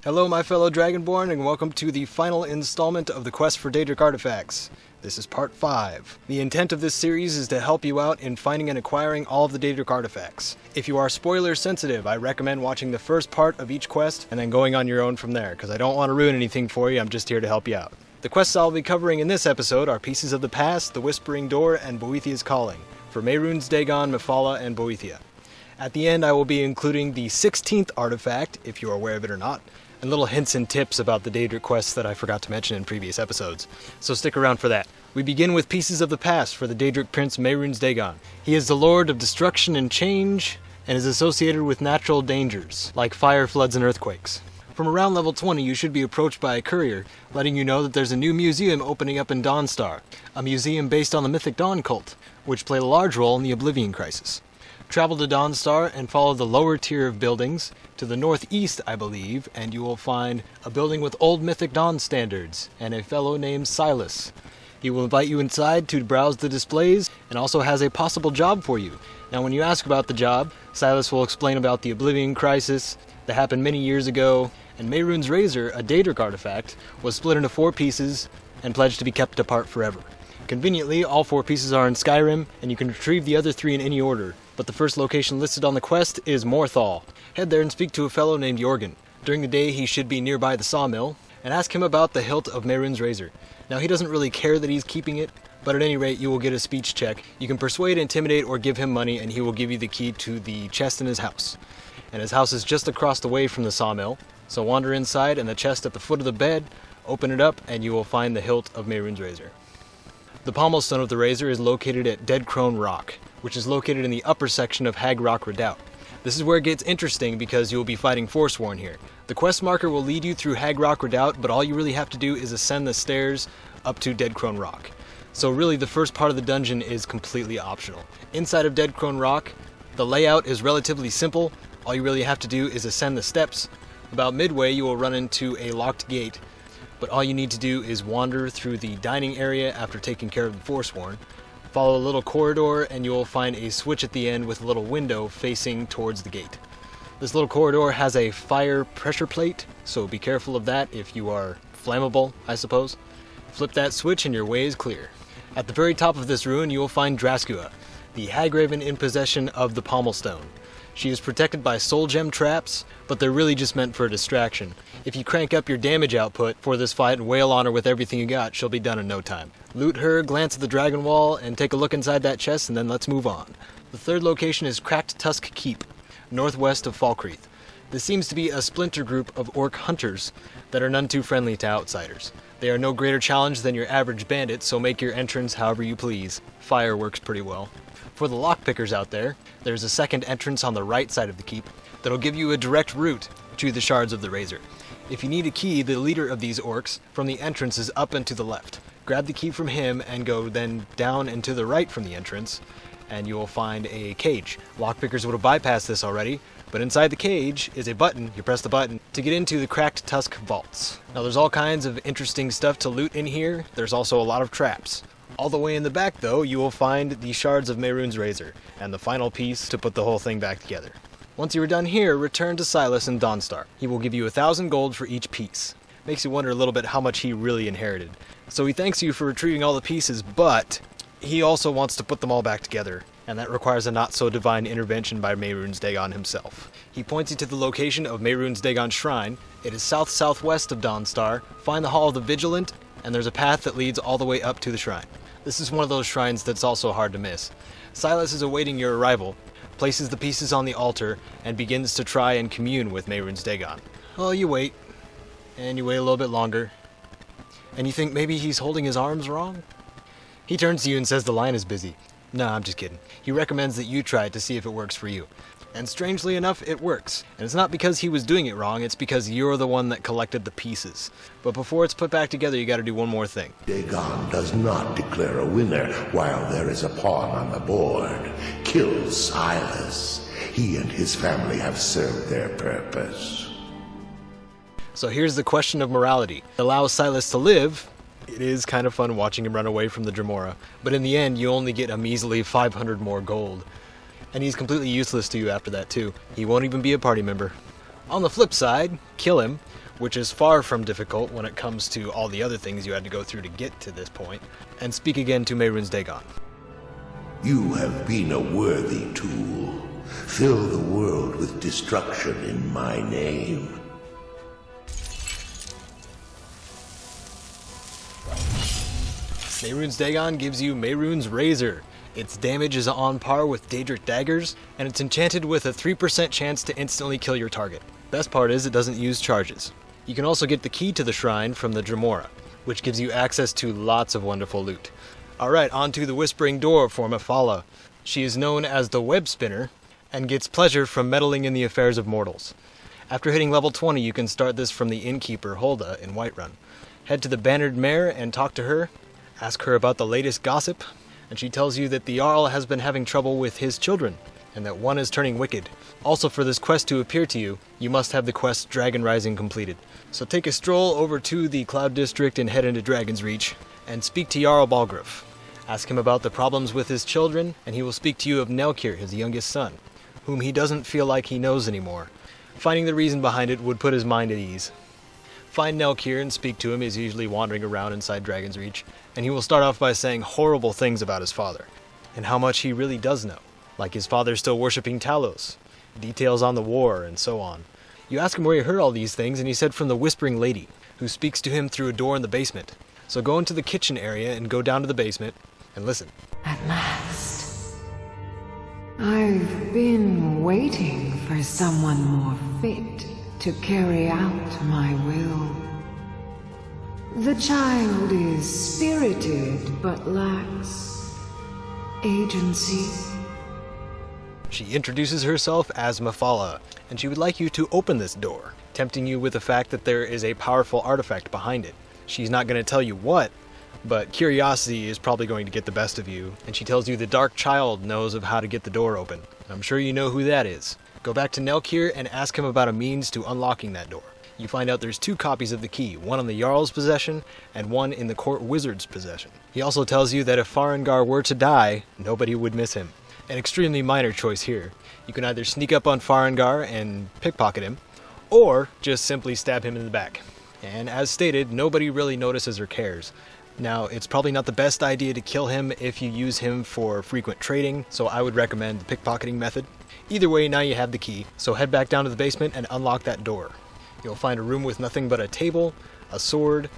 Hello my fellow Dragonborn, and welcome to the final installment of the quest for Daedric artifacts. This is part 5. The intent of this series is to help you out in finding and acquiring all of the Daedric artifacts. If you are spoiler sensitive, I recommend watching the first part of each quest and then going on your own from there, because I don't want to ruin anything for you, I'm just here to help you out. The quests I'll be covering in this episode are Pieces of the Past, The Whispering Door, and Boethia's Calling, for Mehrunes, Dagon, Mephala, and Boethia. At the end I will be including the 16th artifact, if you are aware of it or not, and little hints and tips about the Daedric quests that I forgot to mention in previous episodes, so stick around for that. We begin with Pieces of the Past for the Daedric Prince Mehrunes Dagon. He is the Lord of Destruction and Change, and is associated with natural dangers, like fire, floods, and earthquakes. From around level 20 you should be approached by a courier, letting you know that there's a new museum opening up in Dawnstar, a museum based on the Mythic Dawn cult, which played a large role in the Oblivion Crisis. Travel to Dawnstar and follow the lower tier of buildings to the northeast, I believe, and you will find a building with old Mythic Dawn standards and a fellow named Silas. He will invite you inside to browse the displays and also has a possible job for you. Now when you ask about the job, Silas will explain about the Oblivion Crisis that happened many years ago, and Mehrunes' Razor, a Daedric artifact, was split into 4 pieces and pledged to be kept apart forever. Conveniently, all 4 pieces are in Skyrim, and you can retrieve the other 3 in any order, but the first location listed on the quest is Morthal. Head there and speak to a fellow named Jorgen. During the day he should be nearby the sawmill, and ask him about the hilt of Mehrunes' Razor. Now he doesn't really care that he's keeping it, but at any rate you will get a speech check. You can persuade, intimidate, or give him money, and he will give you the key to the chest in his house. And his house is just across the way from the sawmill, so wander inside, and the chest at the foot of the bed, open it up, and you will find the hilt of Mehrunes' Razor. The pommel stone of the razor is located at Dead Crone Rock, which is located in the upper section of Hag Rock Redoubt. This is where it gets interesting because you will be fighting Forsworn here. The quest marker will lead you through Hag Rock Redoubt, but all you really have to do is ascend the stairs up to Dead Crone Rock. So really the first part of the dungeon is completely optional. Inside of Dead Crone Rock, the layout is relatively simple. All you really have to do is ascend the steps. About midway you will run into a locked gate, but all you need to do is wander through the dining area after taking care of the Forsworn. Follow a little corridor and you will find a switch at the end with a little window facing towards the gate. This little corridor has a fire pressure plate, so be careful of that if you are flammable, I suppose. Flip that switch and your way is clear. At the very top of this ruin you will find Draskua, the Hagraven in possession of the Pommel Stone. She is protected by soul gem traps, but they're really just meant for a distraction. If you crank up your damage output for this fight and wail on her with everything you got, she'll be done in no time. Loot her, glance at the dragon wall, and take a look inside that chest, and then let's move on. The third location is Cracked Tusk Keep, northwest of Falkreath. This seems to be a splinter group of orc hunters that are none too friendly to outsiders. They are no greater challenge than your average bandit, so make your entrance however you please. Fire works pretty well. For the lockpickers out there, there's a second entrance on the right side of the keep that'll give you a direct route to the shards of the razor. If you need a key, the leader of these orcs from the entrance is up and to the left. Grab the key from him and go then down and to the right from the entrance, and you will find a cage. Lockpickers would have bypassed this already, but inside the cage is a button. You press the button to get into the Cracked Tusk vaults. Now there's all kinds of interesting stuff to loot in here. There's also a lot of traps. All the way in the back though, you will find the shards of Mehrunes' Razor, and the final piece to put the whole thing back together. Once you are done here, return to Silas in Dawnstar. He will give you 1,000 gold for each piece. Makes you wonder a little bit how much he really inherited. So he thanks you for retrieving all the pieces, but he also wants to put them all back together, and that requires a not-so-divine intervention by Mehrunes Dagon himself. He points you to the location of Mehrunes Dagon's shrine. It is south-southwest of Dawnstar. Find the Hall of the Vigilant, and there's a path that leads all the way up to the shrine. This is one of those shrines that's also hard to miss. Silas is awaiting your arrival, places the pieces on the altar, and begins to try and commune with Mehrunes Dagon. Well, you wait, and you wait a little bit longer, and you think maybe he's holding his arms wrong? He turns to you and says the line is busy. No, I'm just kidding. He recommends that you try it to see if it works for you. And strangely enough, it works. And it's not because he was doing it wrong, it's because you're the one that collected the pieces. But before it's put back together, you gotta do one more thing. Dagon does not declare a winner while there is a pawn on the board. Kill Silas. He and his family have served their purpose. So here's the question of morality. Allow Silas to live. It is kind of fun watching him run away from the Dremora, but in the end you only get a measly 500 more gold. And he's completely useless to you after that too. He won't even be a party member. On the flip side, kill him, which is far from difficult when it comes to all the other things you had to go through to get to this point, and speak again to Mehrunes Dagon. You have been a worthy tool. Fill the world with destruction in my name. Mehrunes Dagon gives you Mehrunes Razor. Its damage is on par with Daedric daggers, and it's enchanted with a 3% chance to instantly kill your target. Best part is it doesn't use charges. You can also get the key to the shrine from the Dremora, which gives you access to lots of wonderful loot. Alright, on to the Whispering Door for Mephala. She is known as the Web Spinner, and gets pleasure from meddling in the affairs of mortals. After hitting level 20, you can start this from the innkeeper, Hulda, in Whiterun. Head to the Bannered Mare and talk to her, ask her about the latest gossip, and she tells you that the Jarl has been having trouble with his children, and that one is turning wicked. Also, for this quest to appear to you, you must have the quest Dragon Rising completed. So take a stroll over to the Cloud District and head into Dragon's Reach, and speak to Jarl Balgruuf. Ask him about the problems with his children, and he will speak to you of Nelkir, his youngest son, whom he doesn't feel like he knows anymore. Finding the reason behind it would put his mind at ease. Find Nelkir and speak to him. He's usually wandering around inside Dragon's Reach, and he will start off by saying horrible things about his father, and how much he really does know, like his father still worshipping Talos, details on the war, and so on. You ask him where he heard all these things, and he said from the Whispering Lady, who speaks to him through a door in the basement. So go into the kitchen area and go down to the basement, and listen. At last. I've been waiting for someone more fit to carry out my will. The child is spirited but lacks agency. She introduces herself as Mephala, and she would like you to open this door, tempting you with the fact that there is a powerful artifact behind it. She's not going to tell you what, but curiosity is probably going to get the best of you, and she tells you the Dark Child knows of how to get the door open. I'm sure you know who that is. Go back to Nelkir and ask him about a means to unlocking that door. You find out there's 2 copies of the key, one in the Jarl's possession and one in the Court Wizard's possession. He also tells you that if Farengar were to die, nobody would miss him. An extremely minor choice here. You can either sneak up on Farengar and pickpocket him, or just simply stab him in the back. And as stated, nobody really notices or cares. Now, it's probably not the best idea to kill him if you use him for frequent trading, so I would recommend the pickpocketing method. Either way, now you have the key, so head back down to the basement and unlock that door. You'll find a room with nothing but a table, a sword,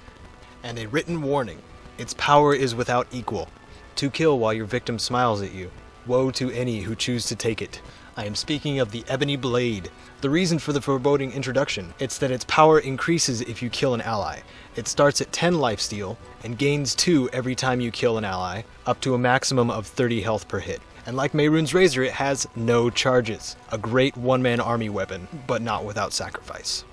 and a written warning. Its power is without equal. To kill while your victim smiles at you. Woe to any who choose to take it. I am speaking of the Ebony Blade. The reason for the foreboding introduction, it's that its power increases if you kill an ally. It starts at 10 lifesteal, and gains 2 every time you kill an ally, up to a maximum of 30 health per hit. And like Mehrunes Razor, it has no charges. A great one-man army weapon, but not without sacrifice.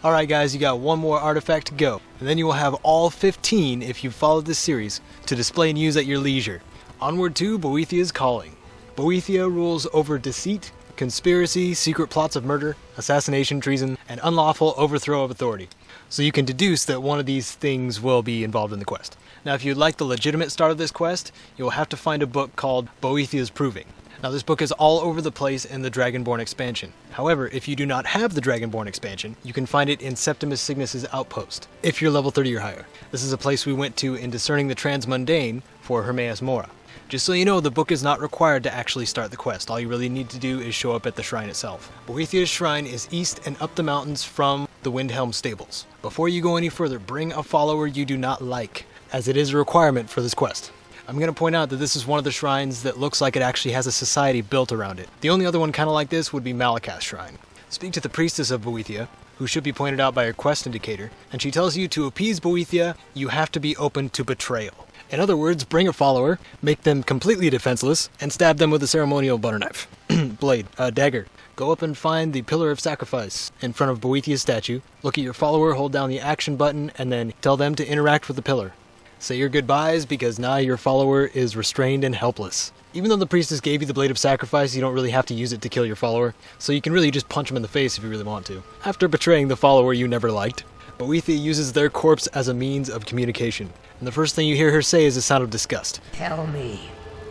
Alright guys, you got one more artifact to go, and then you will have all 15 if you followed this series, to display and use at your leisure. Onward to Boethia's Calling. Boethia rules over deceit, conspiracy, secret plots of murder, assassination, treason, and unlawful overthrow of authority. So you can deduce that one of these things will be involved in the quest. Now if you'd like the legitimate start of this quest, you will have to find a book called Boethia's Proving. Now this book is all over the place in the Dragonborn expansion. However, if you do not have the Dragonborn expansion, you can find it in Septimus Cygnus' outpost, if you're level 30 or higher. This is a place we went to in Discerning the Transmundane for Hermaeus Mora. Just so you know, the book is not required to actually start the quest. All you really need to do is show up at the shrine itself. Boethia's shrine is east and up the mountains from the Windhelm stables. Before you go any further, bring a follower you do not like, as it is a requirement for this quest. I'm going to point out that this is one of the shrines that looks like it actually has a society built around it. The only other one kind of like this would be Malakath's shrine. Speak to the priestess of Boethia, who should be pointed out by a quest indicator, and she tells you to appease Boethia, you have to be open to betrayal. In other words, bring a follower, make them completely defenseless, and stab them with a ceremonial butter knife. Dagger. Go up and find the Pillar of Sacrifice in front of Boethia's statue. Look at your follower, hold down the action button, and then tell them to interact with the pillar. Say your goodbyes, because now your follower is restrained and helpless. Even though the priestess gave you the Blade of Sacrifice, you don't really have to use it to kill your follower, so you can really just punch him in the face if you really want to. After betraying the follower you never liked, Boethia uses their corpse as a means of communication, and the first thing you hear her say is a sound of disgust. Tell me,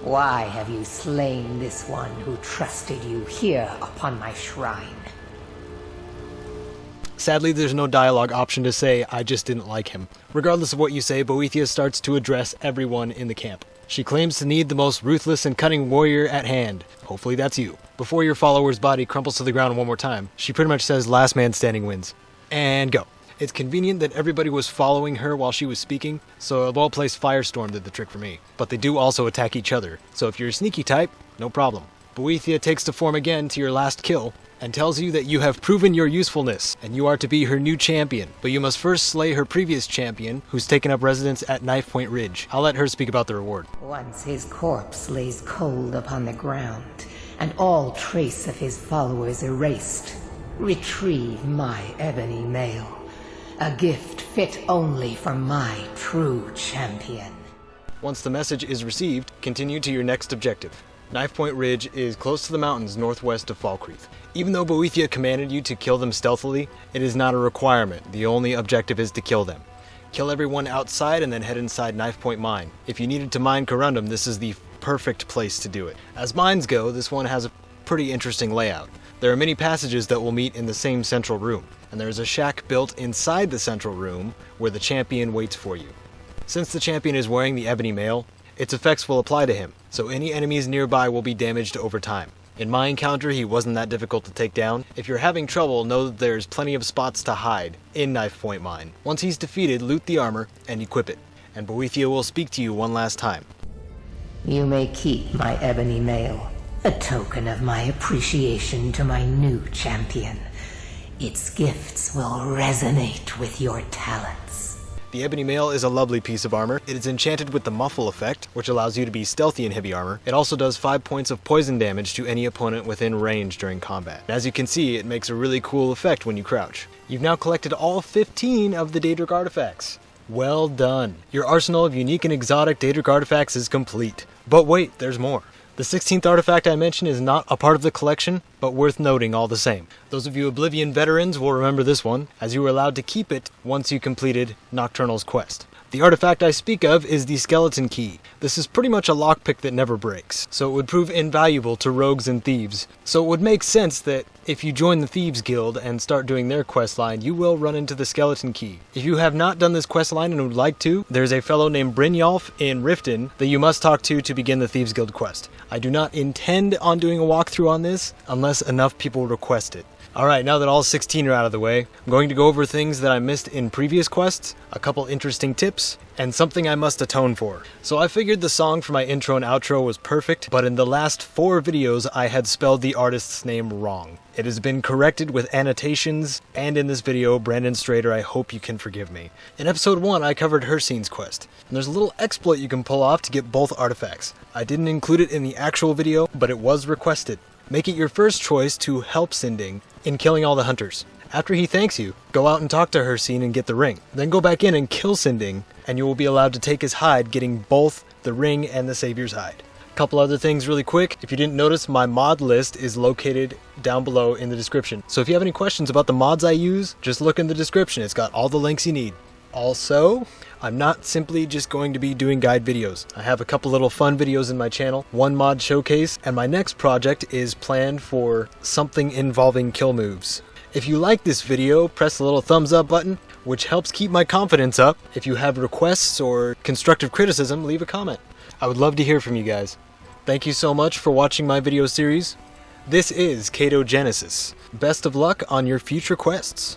why have you slain this one who trusted you here upon my shrine? Sadly, there's no dialogue option to say, I just didn't like him. Regardless of what you say, Boethia starts to address everyone in the camp. She claims to need the most ruthless and cunning warrior at hand. Hopefully that's you. Before your follower's body crumples to the ground one more time, she pretty much says last man standing wins. And go. It's convenient that everybody was following her while she was speaking, so a well-placed firestorm did the trick for me. But they do also attack each other, so if you're a sneaky type, no problem. Boethia takes the form again to your last kill, and tells you that you have proven your usefulness, and you are to be her new champion. But you must first slay her previous champion, who's taken up residence at Knife Point Ridge. I'll let her speak about the reward. Once his corpse lays cold upon the ground, and all trace of his followers erased, retrieve my ebony mail, a gift fit only for my true champion. Once the message is received, continue to your next objective. Knife Point Ridge is close to the mountains northwest of Falkreath. Even though Boethia commanded you to kill them stealthily, it is not a requirement. The only objective is to kill them. Kill everyone outside and then head inside Knife Point Mine. If you needed to mine Corundum, this is the perfect place to do it. As mines go, this one has a pretty interesting layout. There are many passages that will meet in the same central room, and there is a shack built inside the central room where the champion waits for you. Since the champion is wearing the ebony mail, its effects will apply to him, so any enemies nearby will be damaged over time. In my encounter, he wasn't that difficult to take down. If you're having trouble, know that there's plenty of spots to hide in Knife Point Mine. Once he's defeated, loot the armor and equip it, and Boethia will speak to you one last time. You may keep my ebony mail, a token of my appreciation to my new champion. Its gifts will resonate with your talents. The ebony mail is a lovely piece of armor. It is enchanted with the muffle effect, which allows you to be stealthy in heavy armor. It also does 5 points of poison damage to any opponent within range during combat. As you can see, it makes a really cool effect when you crouch. You've now collected all 15 of the Daedric artifacts. Well done. Your arsenal of unique and exotic Daedric artifacts is complete. But wait, there's more. The 16th artifact I mentioned is not a part of the collection, but worth noting all the same. Those of you Oblivion veterans will remember this one, as you were allowed to keep it once you completed Nocturnal's quest. The artifact I speak of is the Skeleton Key. This is pretty much a lockpick that never breaks, so it would prove invaluable to rogues and thieves. So it would make sense that if you join the Thieves Guild and start doing their questline, you will run into the Skeleton Key. If you have not done this questline and would like to, there's a fellow named Brynjolf in Riften that you must talk to begin the Thieves Guild quest. I do not intend on doing a walkthrough on this unless enough people request it. Alright, now that all 16 are out of the way, I'm going to go over things that I missed in previous quests, a couple interesting tips, and something I must atone for. So I figured the song for my intro and outro was perfect, but in the last 4 videos I had spelled the artist's name wrong. It has been corrected with annotations, and in this video, Brandon Strader, I hope you can forgive me. In episode 1, I covered Hircine's quest, and there's a little exploit you can pull off to get both artifacts. I didn't include it in the actual video, but it was requested. Make it your first choice to help Sinding in killing all the hunters. After he thanks you, go out and talk to Hircine and get the ring. Then go back in and kill Sinding, and you will be allowed to take his hide, getting both the ring and the Savior's hide. A couple other things really quick. If you didn't notice, my mod list is located down below in the description. So if you have any questions about the mods I use, just look in the description. It's got all the links you need. Also, I'm not simply just going to be doing guide videos. I have a couple little fun videos in my channel, one mod showcase, and my next project is planned for something involving kill moves. If you like this video, press the little thumbs up button, which helps keep my confidence up. If you have requests or constructive criticism, leave a comment. I would love to hear from you guys. Thank you so much for watching my video series. This is Cato Genesis. Best of luck on your future quests.